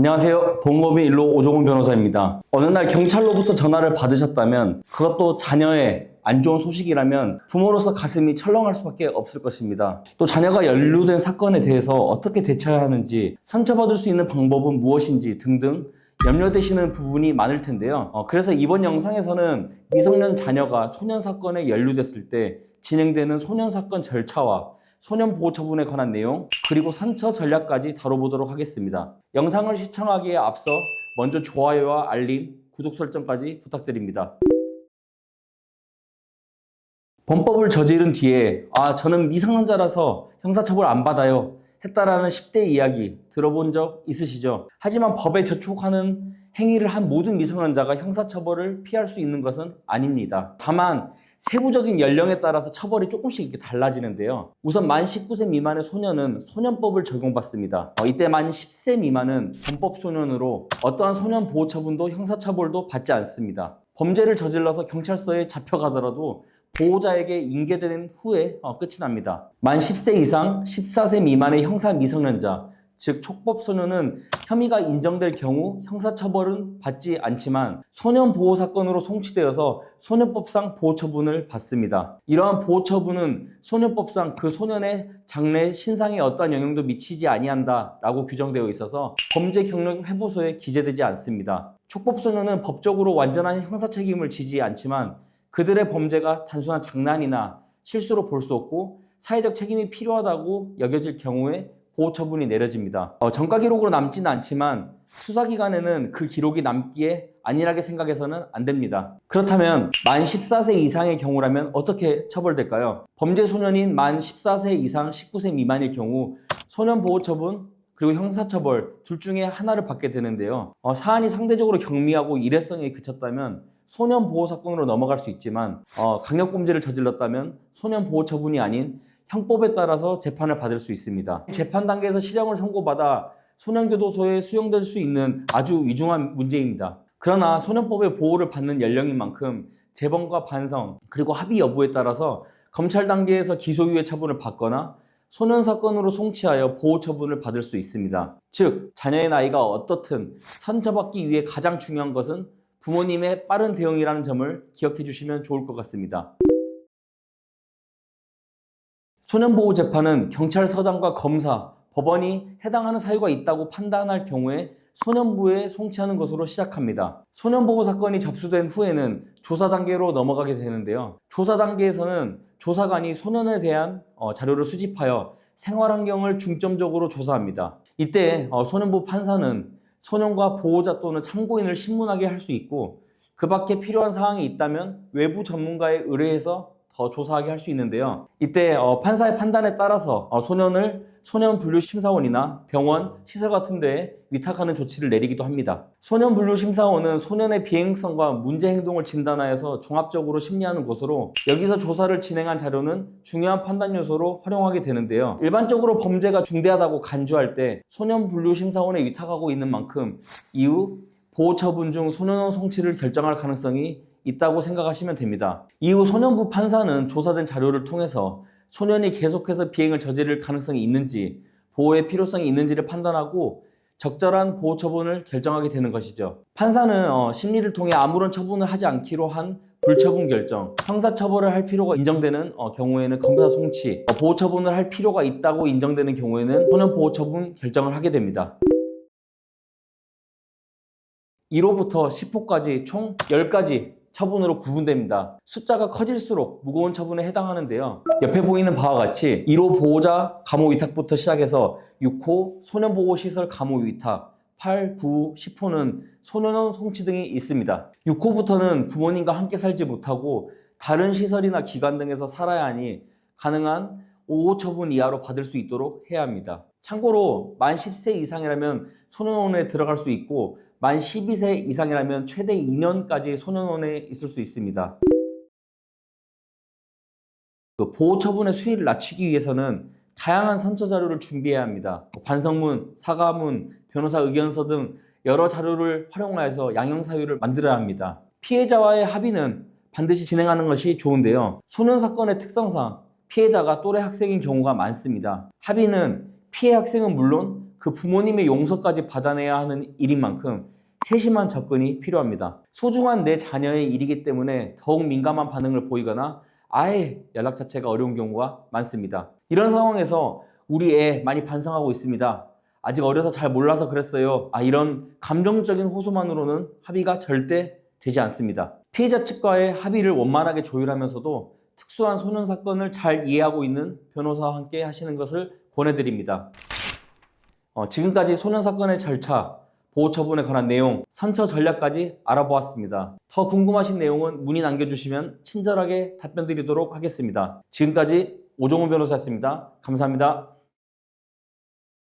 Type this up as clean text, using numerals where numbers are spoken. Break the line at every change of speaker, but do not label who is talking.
안녕하세요. 보험법인 일로 오종훈 변호사입니다. 어느 날 경찰로부터 전화를 받으셨다면 그것도 자녀의 안 좋은 소식이라면 부모로서 가슴이 철렁할 수밖에 없을 것입니다. 또 자녀가 연루된 사건에 대해서 어떻게 대처해야 하는지, 상처받을 수 있는 방법은 무엇인지 등등 염려되시는 부분이 많을 텐데요. 그래서 이번 영상에서는 미성년 자녀가 소년 사건에 연루됐을 때 진행되는 소년 사건 절차와 소년 보호 처분에 관한 내용, 그리고 선처 전략까지 다뤄보도록 하겠습니다. 영상을 시청하기에 앞서 먼저 좋아요와 알림, 구독 설정까지 부탁드립니다. 범법을 저지른 뒤에 저는 미성년자라서 형사처벌 안 받아요 했다라는 10대 이야기 들어본 적 있으시죠? 하지만 법에 저촉하는 행위를 한 모든 미성년자가 형사처벌을 피할 수 있는 것은 아닙니다. 다만 세부적인 연령에 따라서 처벌이 조금씩 이렇게 달라지는데요. 우선 만 19세 미만의 소년은 소년법을 적용받습니다. 이때 만 10세 미만은 범법 소년으로 어떠한 소년 보호 처분도 형사처벌도 받지 않습니다. 범죄를 저질러서 경찰서에 잡혀가더라도 보호자에게 인계된 후에 끝이 납니다. 만 10세 이상 14세 미만의 형사 미성년자, 즉 촉법 소년은 혐의가 인정될 경우 형사처벌은 받지 않지만 소년보호 사건으로 송치되어서 소년법상 보호처분을 받습니다. 이러한 보호처분은 소년법상 그 소년의 장래 신상에 어떠한 영향도 미치지 아니한다라고 규정되어 있어서 범죄 경력 회보서에 기재되지 않습니다. 촉법 소년은 법적으로 완전한 형사 책임을 지지 않지만 그들의 범죄가 단순한 장난이나 실수로 볼 수 없고 사회적 책임이 필요하다고 여겨질 경우에 보호처분이 내려집니다. 전과 기록으로 남지는 않지만 수사기관에는 그 기록이 남기에 안일하게 생각해서는 안 됩니다. 그렇다면 만 14세 이상의 경우라면 어떻게 처벌될까요? 범죄 소년인 만 14세 이상 19세 미만일 경우 소년보호처분 그리고 형사처벌 둘 중에 하나를 받게 되는데요. 사안이 상대적으로 경미하고 일회성에 그쳤다면 소년보호 사건으로 넘어갈 수 있지만 강력범죄를 저질렀다면 소년보호 처분이 아닌 형법에 따라서 재판을 받을 수 있습니다. 재판 단계에서 실형을 선고받아 소년교도소에 수용될 수 있는 아주 위중한 문제입니다. 그러나 소년법의 보호를 받는 연령인 만큼 재범과 반성 그리고 합의 여부에 따라서 검찰 단계에서 기소유예 처분을 받거나 소년 사건으로 송치하여 보호 처분을 받을 수 있습니다. 즉 자녀의 나이가 어떻든 선처받기 위해 가장 중요한 것은 부모님의 빠른 대응이라는 점을 기억해 주시면 좋을 것 같습니다. 소년보호재판은 경찰서장과 검사, 법원이 해당하는 사유가 있다고 판단할 경우에 소년부에 송치하는 것으로 시작합니다. 소년보호 사건이 접수된 후에는 조사 단계로 넘어가게 되는데요. 조사 단계에서는 조사관이 소년에 대한 자료를 수집하여 생활환경을 중점적으로 조사합니다. 이때 소년부 판사는 소년과 보호자 또는 참고인을 신문하게 할 수 있고 그 밖에 필요한 사항이 있다면 외부 전문가에 의뢰해서 더 조사하게 할 수 있는데요. 이때 판사의 판단에 따라서 소년을 소년분류심사원이나 병원, 시설 같은 데에 위탁하는 조치를 내리기도 합니다. 소년분류심사원은 소년의 비행성과 문제 행동을 진단하여서 종합적으로 심리하는 곳으로 여기서 조사를 진행한 자료는 중요한 판단 요소로 활용하게 되는데요. 일반적으로 범죄가 중대하다고 간주할 때 소년분류심사원에 위탁하고 있는 만큼 이후 보호처분 중 소년원 송치를 결정할 가능성이 있다고 생각하시면 됩니다. 이후 소년부 판사는 조사된 자료를 통해서 소년이 계속해서 비행을 저지를 가능성이 있는지, 보호의 필요성이 있는지를 판단하고 적절한 보호 처분을 결정하게 되는 것이죠. 판사는 심리를 통해 아무런 처분을 하지 않기로 한 불처분 결정, 형사처벌을 할 필요가 인정되는 경우에는 검사 송치, 보호 처분을 할 필요가 있다고 인정되는 경우에는 소년 보호 처분 결정을 하게 됩니다. 1호부터 10호까지 총 10가지 처분으로 구분됩니다. 숫자가 커질수록 무거운 처분에 해당하는데요. 옆에 보이는 바와 같이 1호 보호자 감호 위탁부터 시작해서 6호 소년보호시설 감호 위탁, 8, 9, 10호는 소년원 송치 등이 있습니다. 6호부터는 부모님과 함께 살지 못하고 다른 시설이나 기관 등에서 살아야 하니 가능한 5호 처분 이하로 받을 수 있도록 해야 합니다. 참고로 만 10세 이상이라면 소년원에 들어갈 수 있고 만 12세 이상이라면 최대 2년까지 소년원에 있을 수 있습니다. 보호 처분의 수위를 낮추기 위해서는 다양한 선처 자료를 준비해야 합니다. 반성문, 사과문, 변호사 의견서 등 여러 자료를 활용하여서 양형 사유를 만들어야 합니다. 피해자와의 합의는 반드시 진행하는 것이 좋은데요. 소년 사건의 특성상 피해자가 또래 학생인 경우가 많습니다. 합의는 피해 학생은 물론 그 부모님의 용서까지 받아내야 하는 일인 만큼 세심한 접근이 필요합니다. 소중한 내 자녀의 일이기 때문에 더욱 민감한 반응을 보이거나 아예 연락 자체가 어려운 경우가 많습니다. 이런 상황에서 우리 애 많이 반성하고 있습니다. 아직 어려서 잘 몰라서 그랬어요. 이런 감정적인 호소만으로는 합의가 절대 되지 않습니다. 피해자 측과의 합의를 원만하게 조율하면서도 특수한 소년 사건을 잘 이해하고 있는 변호사와 함께 하시는 것을 권해드립니다. 지금까지 소년 사건의 절차, 보호 처분에 관한 내용, 선처 전략까지 알아보았습니다. 더 궁금하신 내용은 문의 남겨주시면 친절하게 답변 드리도록 하겠습니다. 지금까지 오종훈 변호사였습니다. 감사합니다.